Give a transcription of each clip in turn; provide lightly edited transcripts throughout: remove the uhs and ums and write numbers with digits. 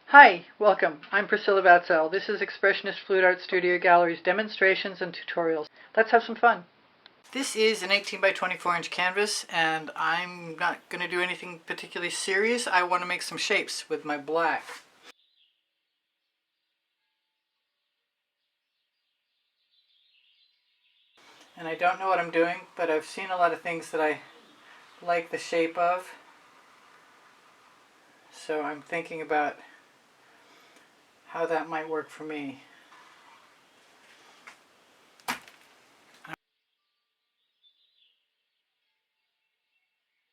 Hi, welcome. I'm Priscilla Batzell. This is Expressionist Fluid Art Studio Gallery's demonstrations and tutorials. Let's have some fun. This is an 18 by 24 inch canvas, and I'm not going to do anything particularly serious. I want to make some shapes with my black. And I don't know what I'm doing, but I've seen a lot of things that I like the shape of. So I'm thinking about how that might work for me. I'm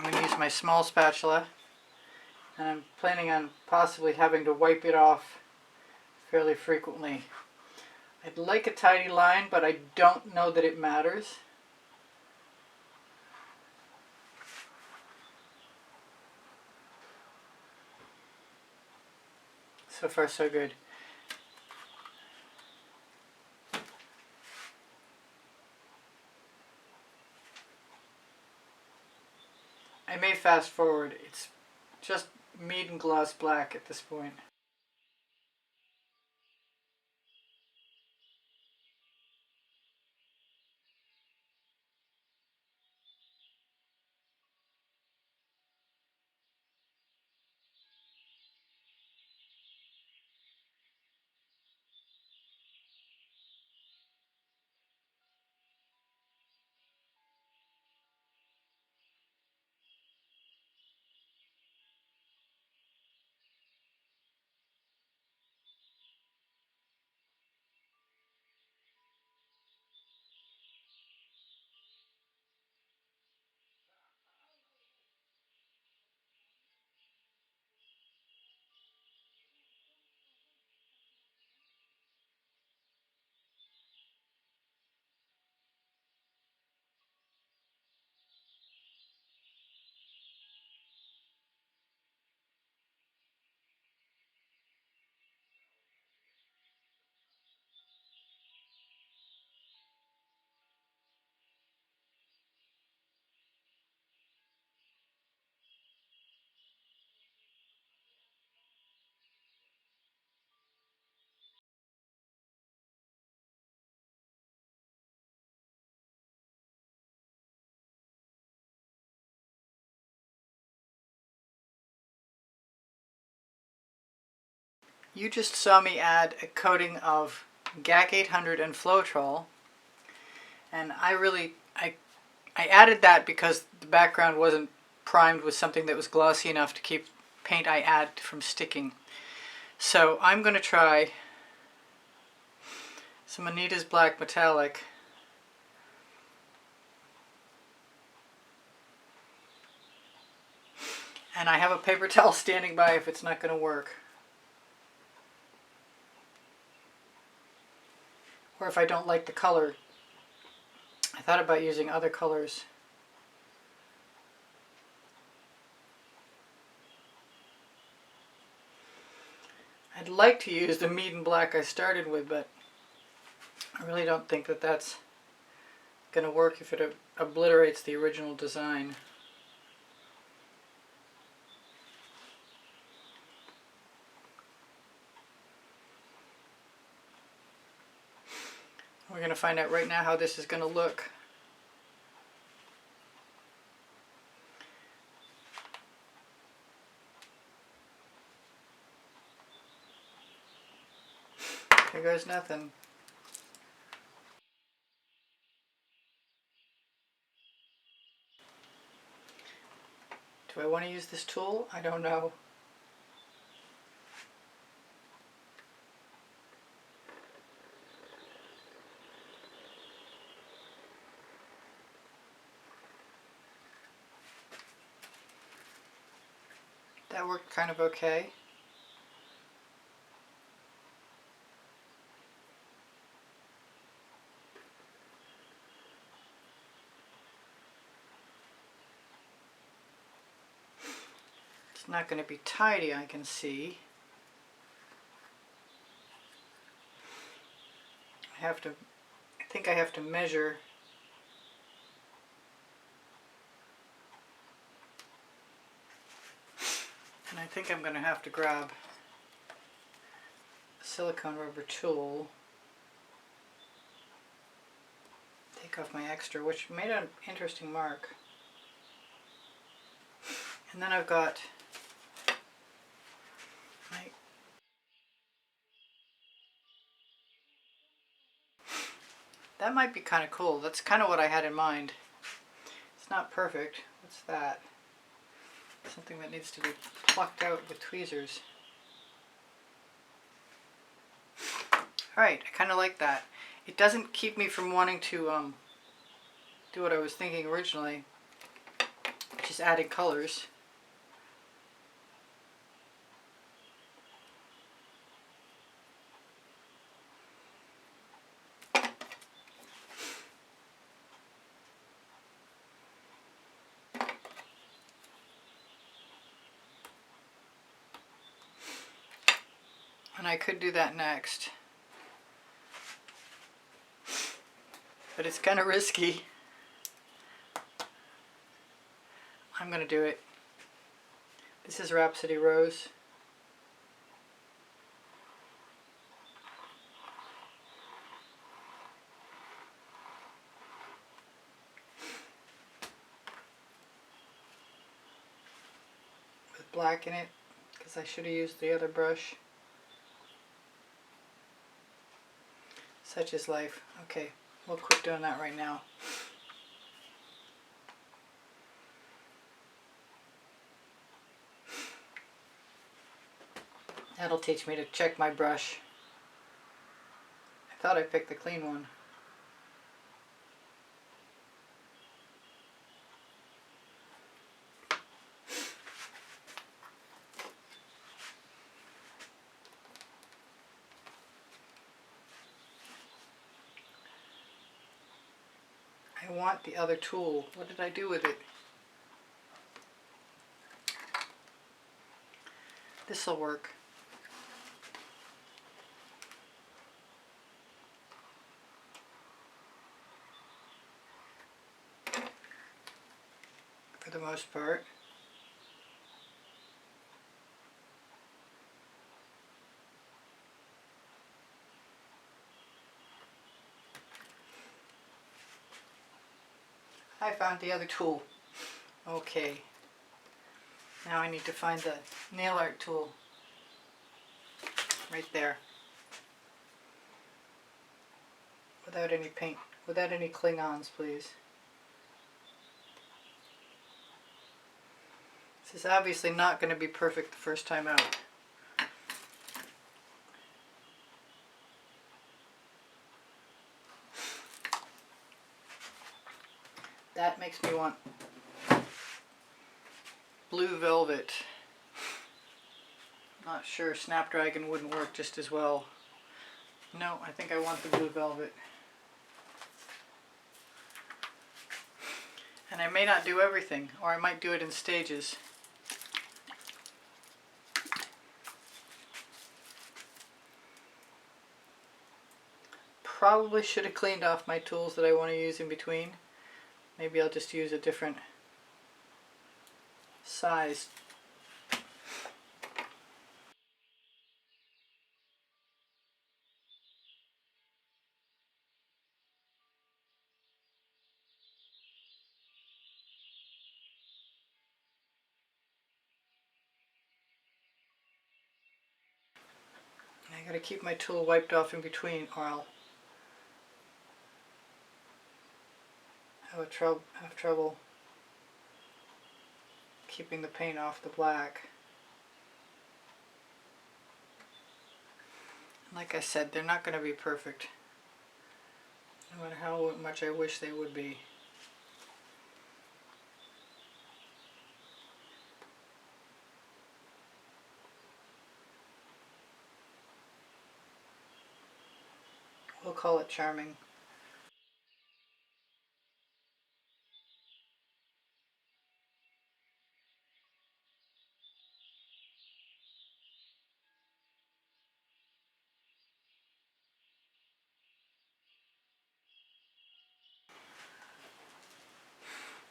going to use my small spatula, and I'm planning on possibly having to wipe it off fairly frequently. I'd like a tidy line, but I don't know that it matters. So far, so good. I may fast forward. It's just mead and gloss black at this point. You just saw me add a coating of GAC 800 and Floetrol, and I added that because the background wasn't primed with something that was glossy enough to keep paint I add from sticking. So I'm going to try some Anita's Black Metallic. And I have a paper towel standing by if it's not going to work. Or if I don't like the color. I thought about using other colors. I'd like to use the mead and black I started with, but I really don't think that that's going to work if it obliterates the original design. We're going to find out right now how this is going to look. Here goes nothing. Do I want to use this tool? I don't know. That worked kind of okay. It's not going to be tidy, I can see. I think I have to measure. And I think I'm going to have to grab silicone rubber tool. Take off my extra, which made an interesting mark. And then I've got my that might be kind of cool. That's kind of what I had in mind. It's not perfect. What's that? Something that needs to be plucked out with tweezers. Alright, I kind of like that. It doesn't keep me from wanting to do what I was thinking originally, which is adding colors. And I could do that next, but it's kind of risky. I'm going to do it. This is Rhapsody Rose. With black in it, because I should have used the other brush. Such is life. Okay, we'll quit doing that right now. That'll teach me to check my brush. I thought I picked the clean one. I want the other tool. What did I do with it? This'll work. For the most part. I found the other tool. Okay. Now I need to find the nail art tool. Right there. Without any paint, without any Klingons, please. This is obviously not going to be perfect the first time out. That makes me want blue velvet. Not sure Snapdragon wouldn't work just as well. No, I think I want the blue velvet. And I may not do everything, or I might do it in stages. Probably should have cleaned off my tools that I want to use in between. Maybe I'll just use a different size. I gotta keep my tool wiped off in between, or I'll have trouble keeping the paint off the black. Like I said, they're not going to be perfect, no matter how much I wish they would be. We'll call it charming.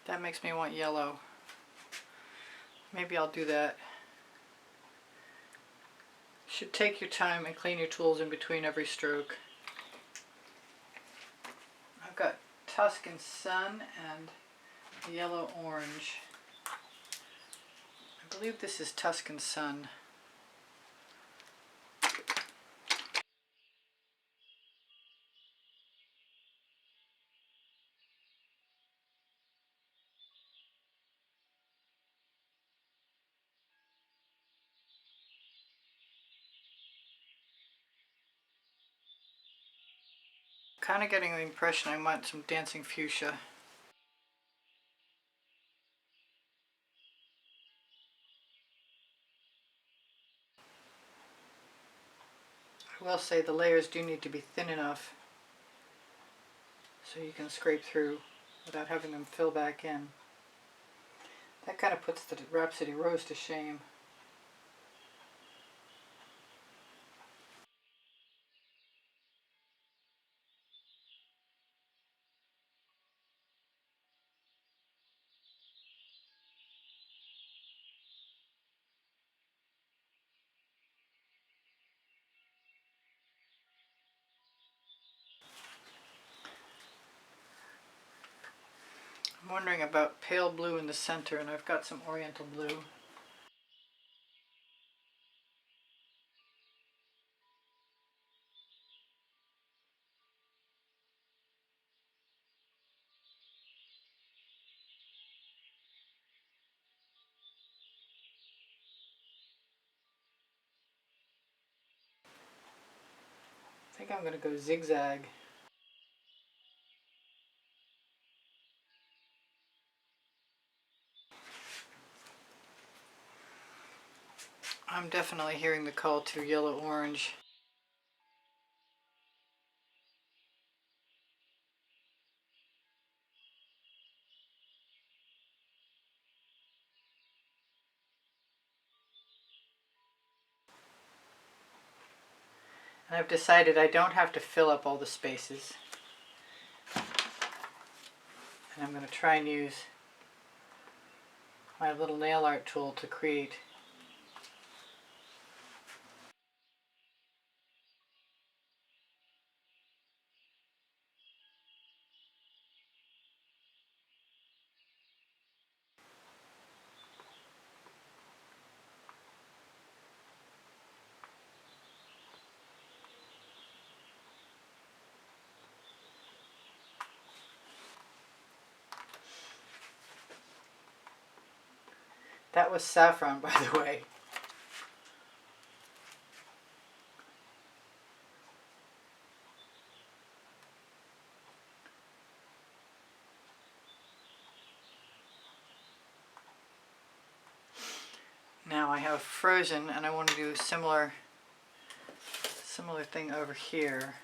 That makes me want yellow. Maybe I'll do that. should take your time and clean your tools in between every stroke. I've got Tuscan Sun and Yellow Orange. I believe this is Tuscan Sun. Kind of getting the impression I want some dancing fuchsia. I will say the layers do need to be thin enough so you can scrape through without having them fill back in. That kind of puts the Rhapsody Rose to shame. I'm wondering about pale blue in the center, and I've got some Oriental blue. I think I'm going to go zigzag. I'm definitely hearing the call to yellow-orange. And I've decided I don't have to fill up all the spaces. And I'm going to try and use my little nail art tool to create That was saffron, by the way. Now I have frozen, and I want to do a similar thing over here.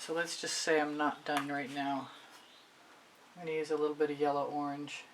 So let's just say I'm not done right now. I'm going to use a little bit of yellow-orange.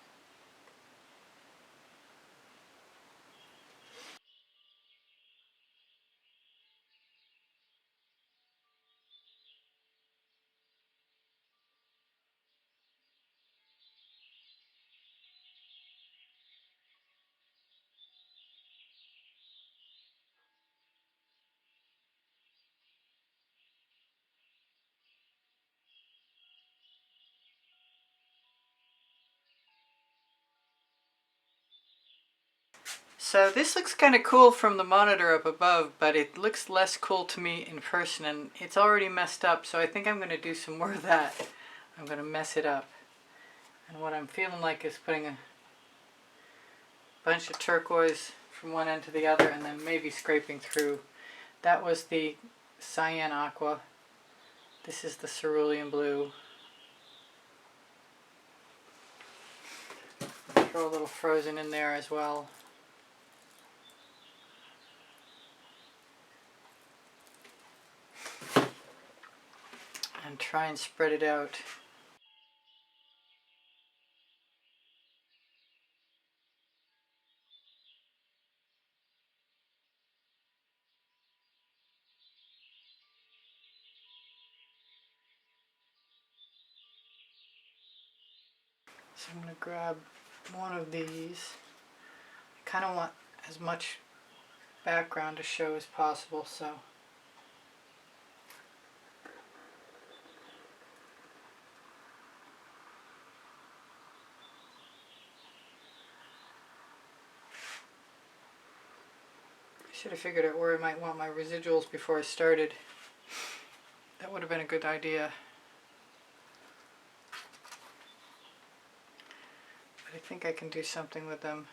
So this looks kind of cool from the monitor up above, but it looks less cool to me in person, and it's already messed up, so I think I'm going to do some more of that. I'm going to mess it up. And what I'm feeling like is putting a bunch of turquoise from one end to the other, and then maybe scraping through. That was the Cyan Aqua. This is the Cerulean Blue. Throw a little frozen in there as well. And try and spread it out. So I'm going to grab one of these. I kind of want as much background to show as possible, so I should have figured out where I might want my residuals before I started. That would have been a good idea. But I think I can do something with them.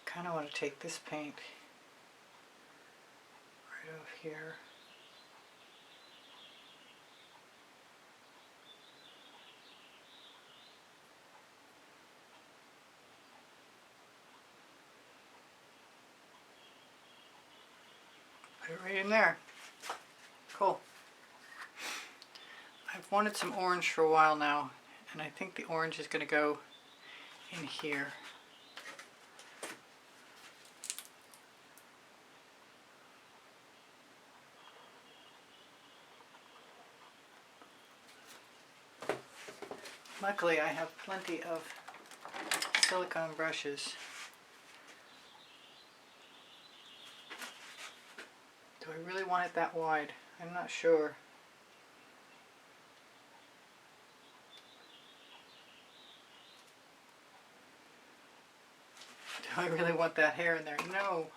I kind of want to take this paint right over here. Put it right in there. Cool. I've wanted some orange for a while now, and I think the orange is going to go in here. Luckily, I have plenty of silicone brushes. Do I really want it that wide? I'm not sure. Do I really want that hair in there? No.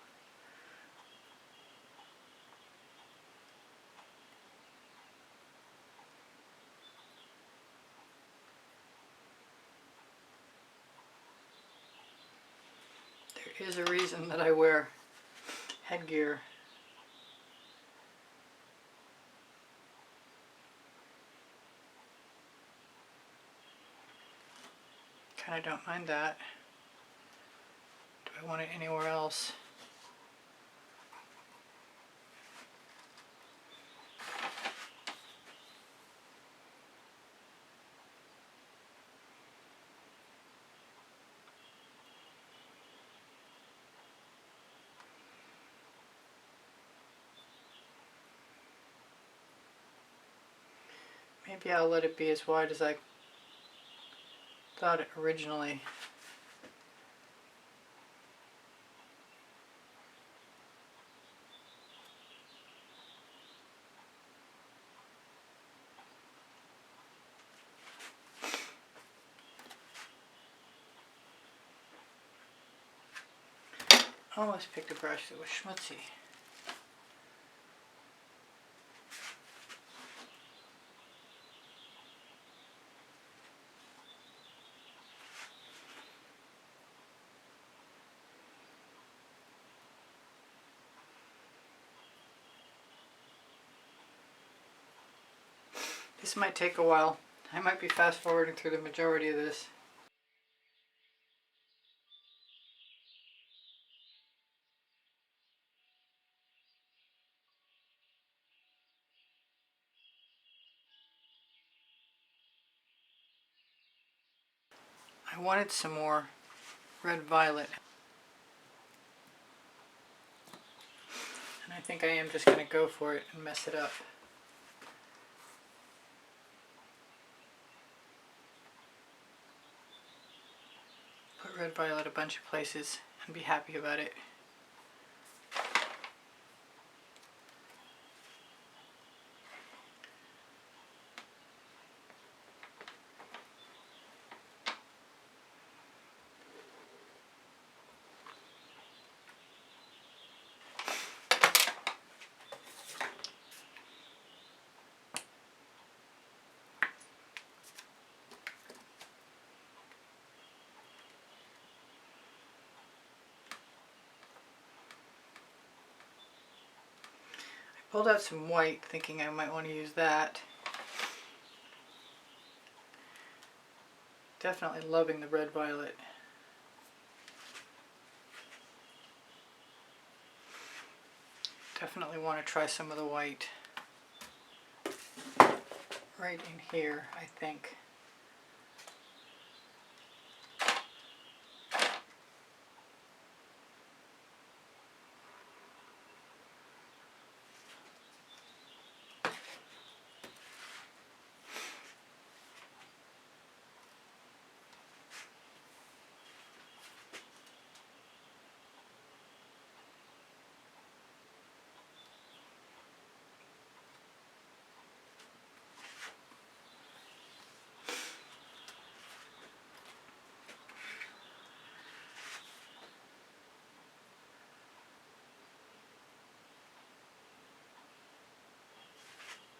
There is a reason that I wear headgear. Kinda don't mind that. Do I want it anywhere else? Maybe I'll let it be as wide as I thought it originally. Almost picked a brush that was schmutzy. This might take a while. I might be fast forwarding through the majority of this. I wanted some more red violet. And I think I am just going to go for it and mess it up. Put red violet a bunch of places and be happy about it. Pulled out some white thinking I might want to use that. Definitely loving the red violet. Definitely want to try some of the white right in here, I think.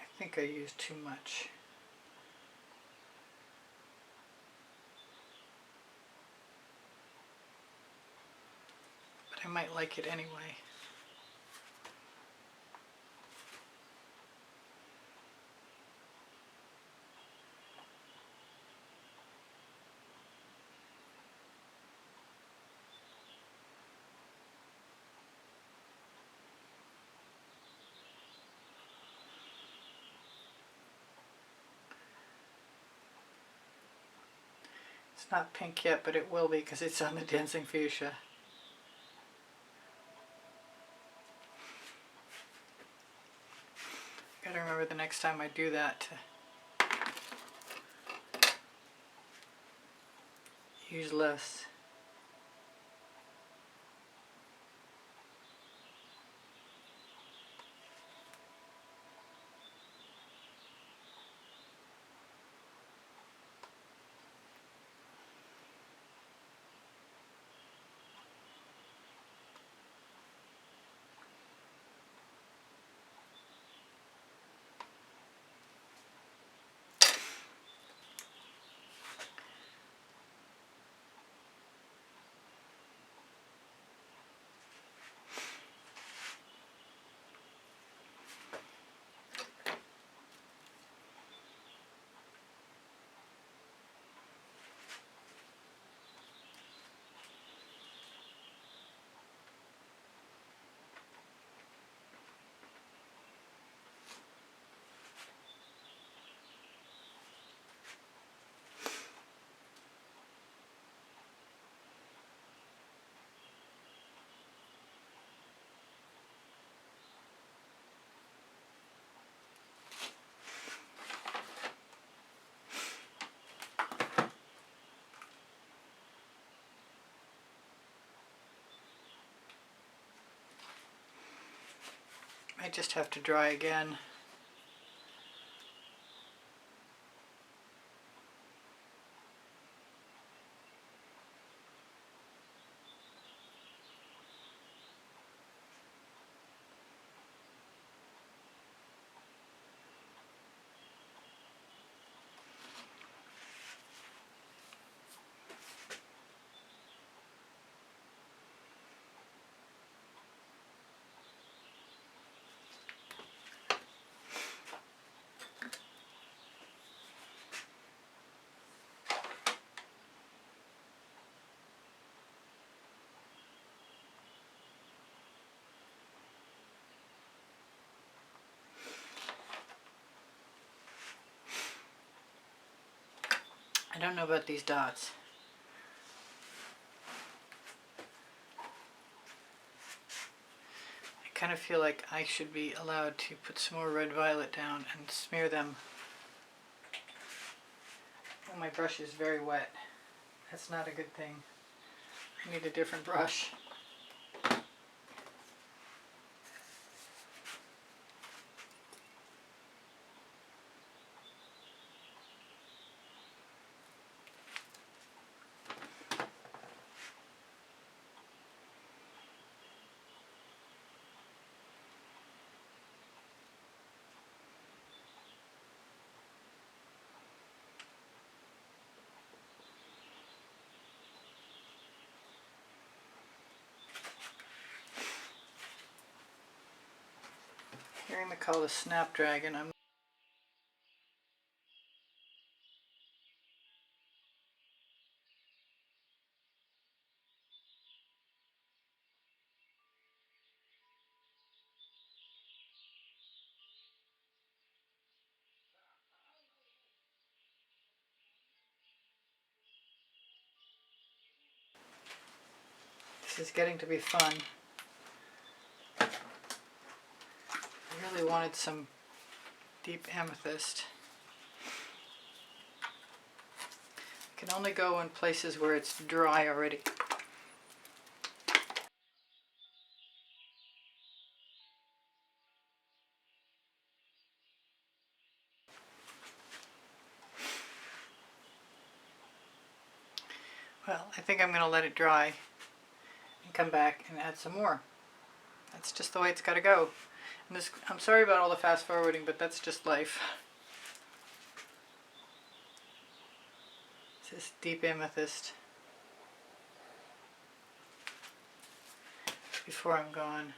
I think I used too much. But I might like it anyway. It's not pink yet, but it will be because it's on the Dancing Fuchsia. Gotta remember the next time I do that to use less. I just have to dry again. I don't know about these dots. I kind of feel like I should be allowed to put some more red violet down and smear them. Oh, my brush is very wet. That's not a good thing. I need a different brush. Hearing the call to Snapdragon, I'm This is getting to be fun. I really wanted some deep amethyst. I can only go in places where it's dry already. Well, I think I'm going to let it dry and come back and add some more. That's just the way it's got to go. And I'm sorry about all the fast forwarding, but that's just life. This is deep amethyst. Before I'm gone,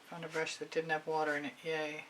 found a brush that didn't have water in it. Yay.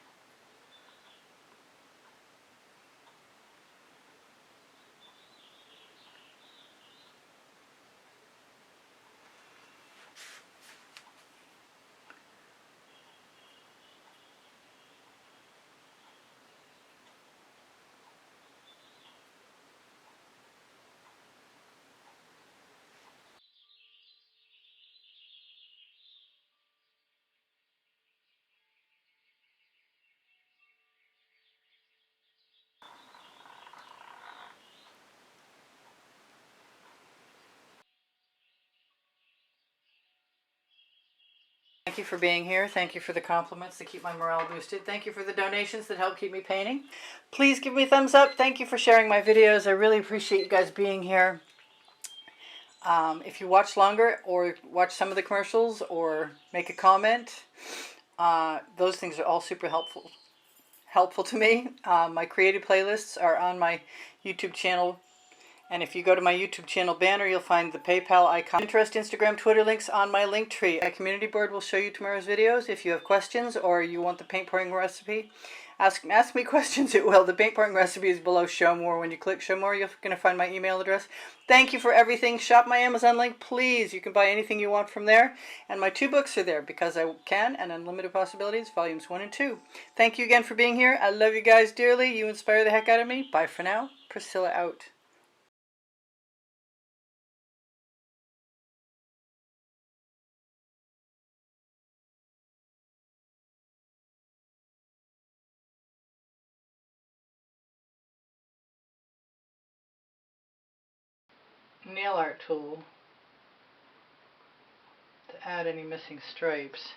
Thank you for being here. Thank you for the compliments that keep my morale boosted. Thank you for the donations that help keep me painting. Please give me a thumbs up. Thank you for sharing my videos. I really appreciate you guys being here. If you watch longer or watch some of the commercials or make a comment, those things are all super helpful to me. My creative playlists are on my YouTube channel. And if you go to my YouTube channel banner, you'll find the PayPal icon. Pinterest, Instagram, Twitter links on my link tree. My community board will show you tomorrow's videos. If you have questions or you want the paint pouring recipe, ask me questions, it will. The paint pouring recipe is below Show More. When you click Show More, you're going to find my email address. Thank you for everything. Shop my Amazon link, please. You can buy anything you want from there. And my 2 books are there, Because I Can and Unlimited Possibilities, volumes 1 and 2. Thank you again for being here. I love you guys dearly. You inspire the heck out of me. Bye for now. Priscilla out. Nail art tool to add any missing stripes.